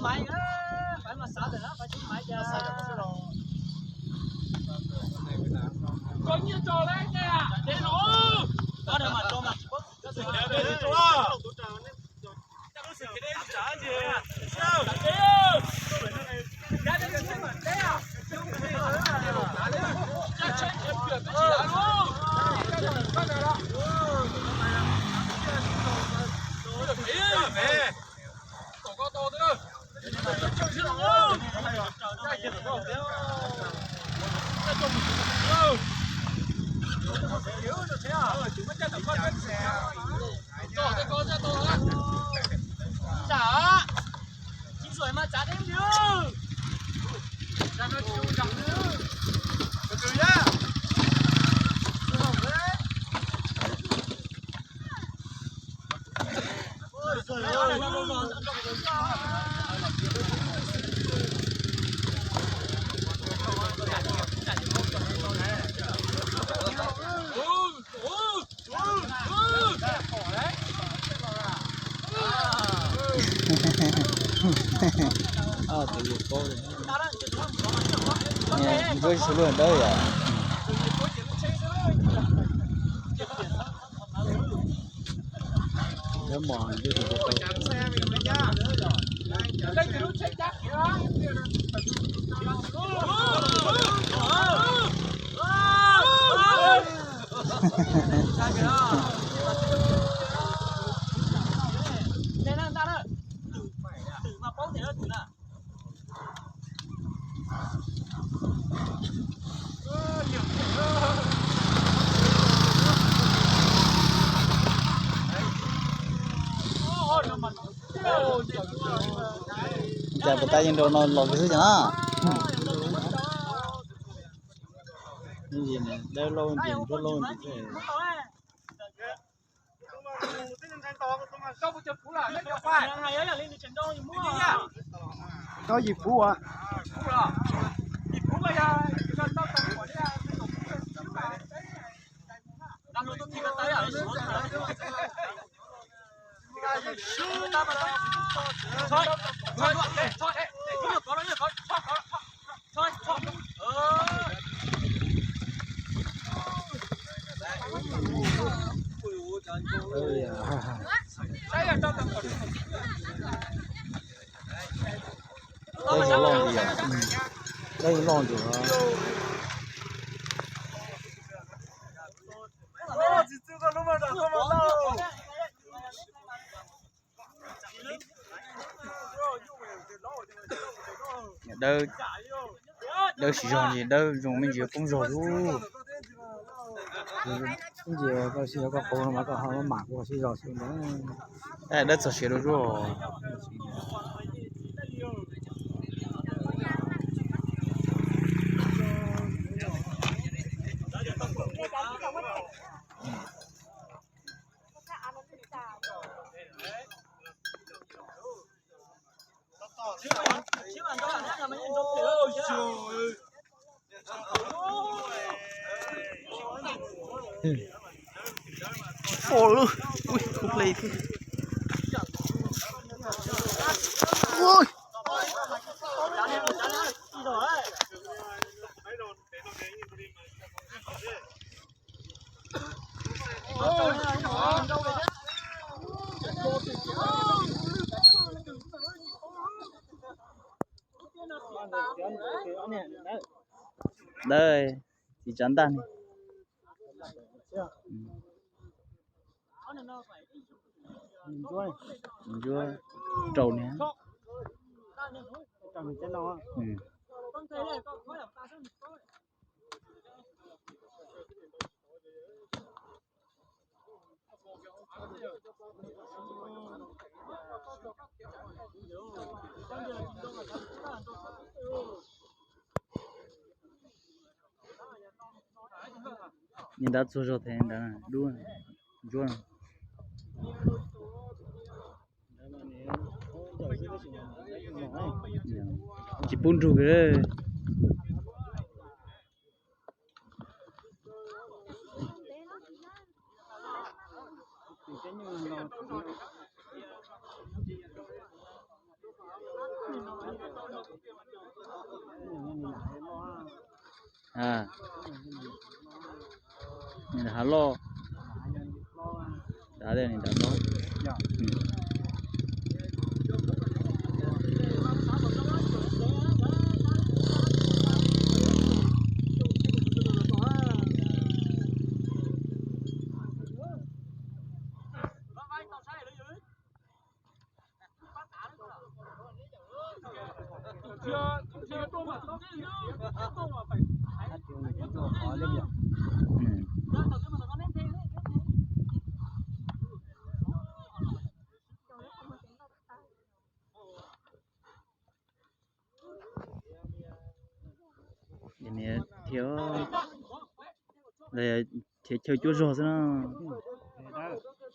máy phải mà xả được đó phải chín máy giờ có như trò đấy nè để nó có được mà cho mà có sự để để cho có sự cái đấy trả gì sao ra đây cái mà đấy à chắc chết em chuyện cái gì đó luôn cái này đó mẹ có to nữa chứ đâu trả chín rồi mà trả thêm nữa trả nó chịu chẳng nữa từ nhá tự nhiên cô nè với số lượng đấy à nếu mòn chứ thì cô chả bắt tay nhưng đồ nó lột cái thứ nhá cái gì này đeo lâu tiền rất lâu tiền có gì phú à đây là lon gì à đây là lon gì à đâu đâu chỉ dùng gì đâu dùng mình chỉ cũng rồi luôn cái gì có gì có cô mà có họ mặc có gì rồi xin đấy đất sạch sẽ rồi ôi ui không lấy thế ui đây thì chắn tan mình chưa trầu nè nhìn đã cho thế đã đua đua chỉ bún rù cái à này là lo đã đây này đã lo chưa tôm mà tôm mà phải cái này thiếu đây thiếu chúa rồi nó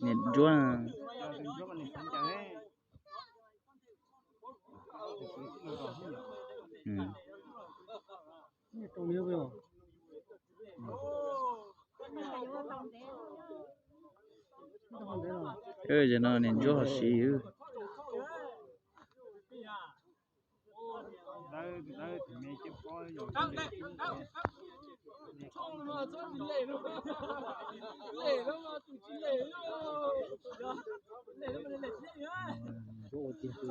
nên chúa giờ nó nên chúa học sĩ冲了，这你累了吗？累了吗？肚子累了，累了吗？累了。我听说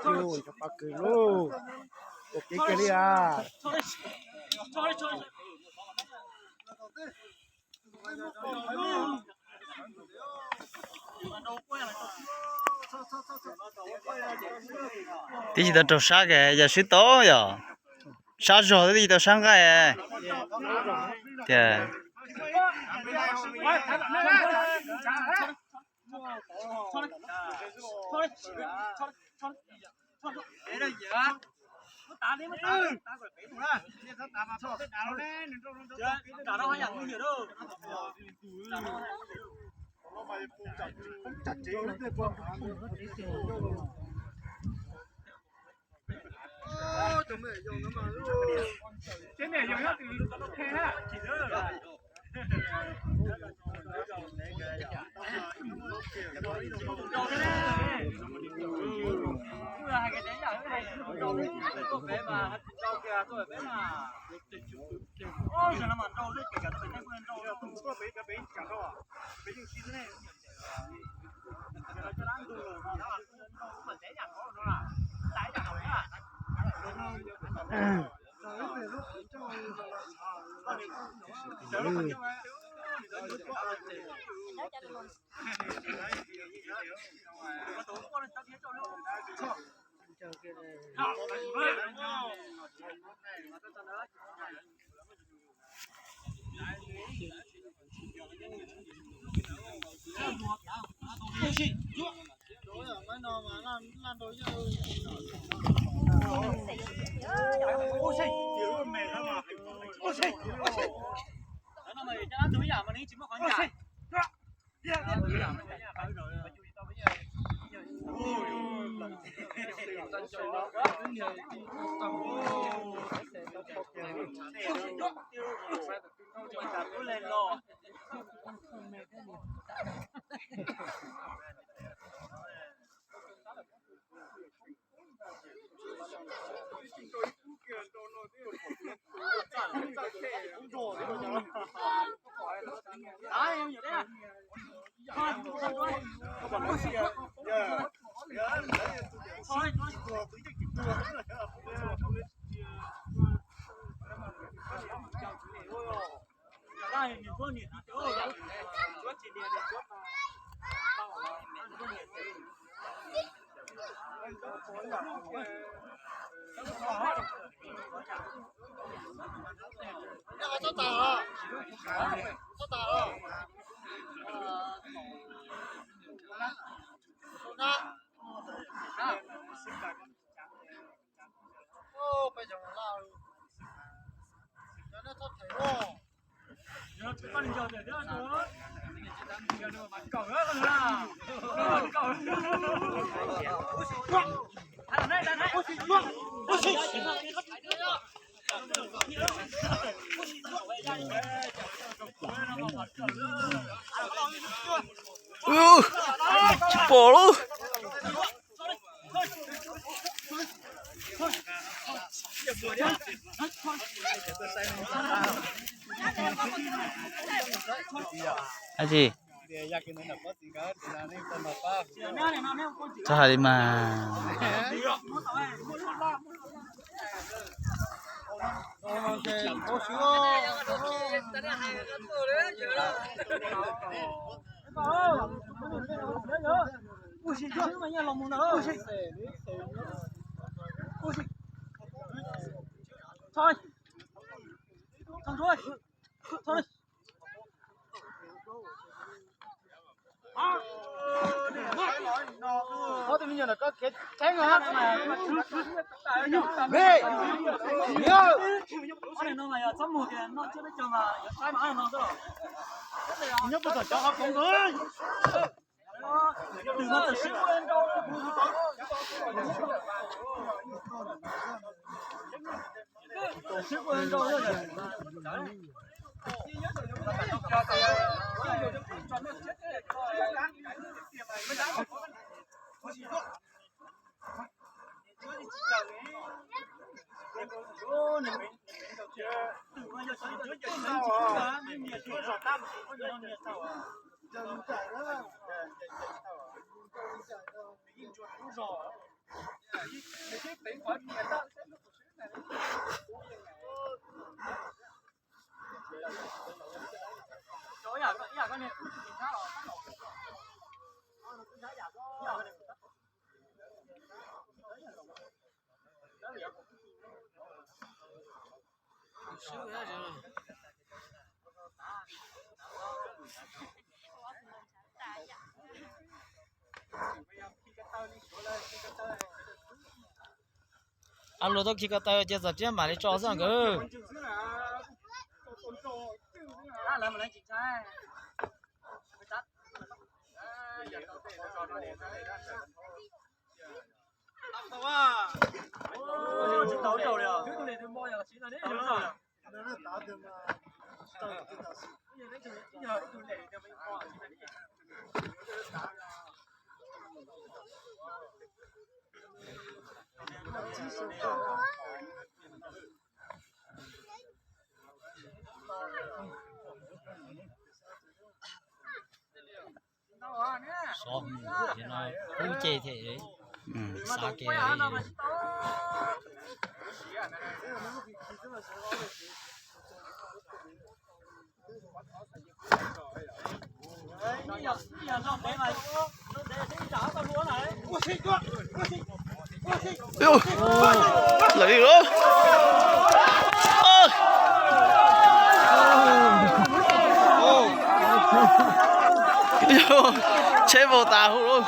，ôi các bác cười luôn, ok cái đi à. tí gì tao trồng sát cái giờ xí to giờ sát rồi thì tao sang cái thì cái này dùng nó từ nó khe á, chỉ nữa. bỏ luôn. Cái gì? Sao đi mà? Có tự nhiên là có cái tránh hả? Về. Nhớ. Nhớ bây giờ cho họ công ơi. Đừng có tự xíu lên đâu. Xíu lên đâu rồi. anh lô tóc khi cái tay giờ chỉ mà đi cho sang cơ. Sao thì nó cũng chê thế đấy. Sao kì lấy nữa. chế bộ tà hụ luôn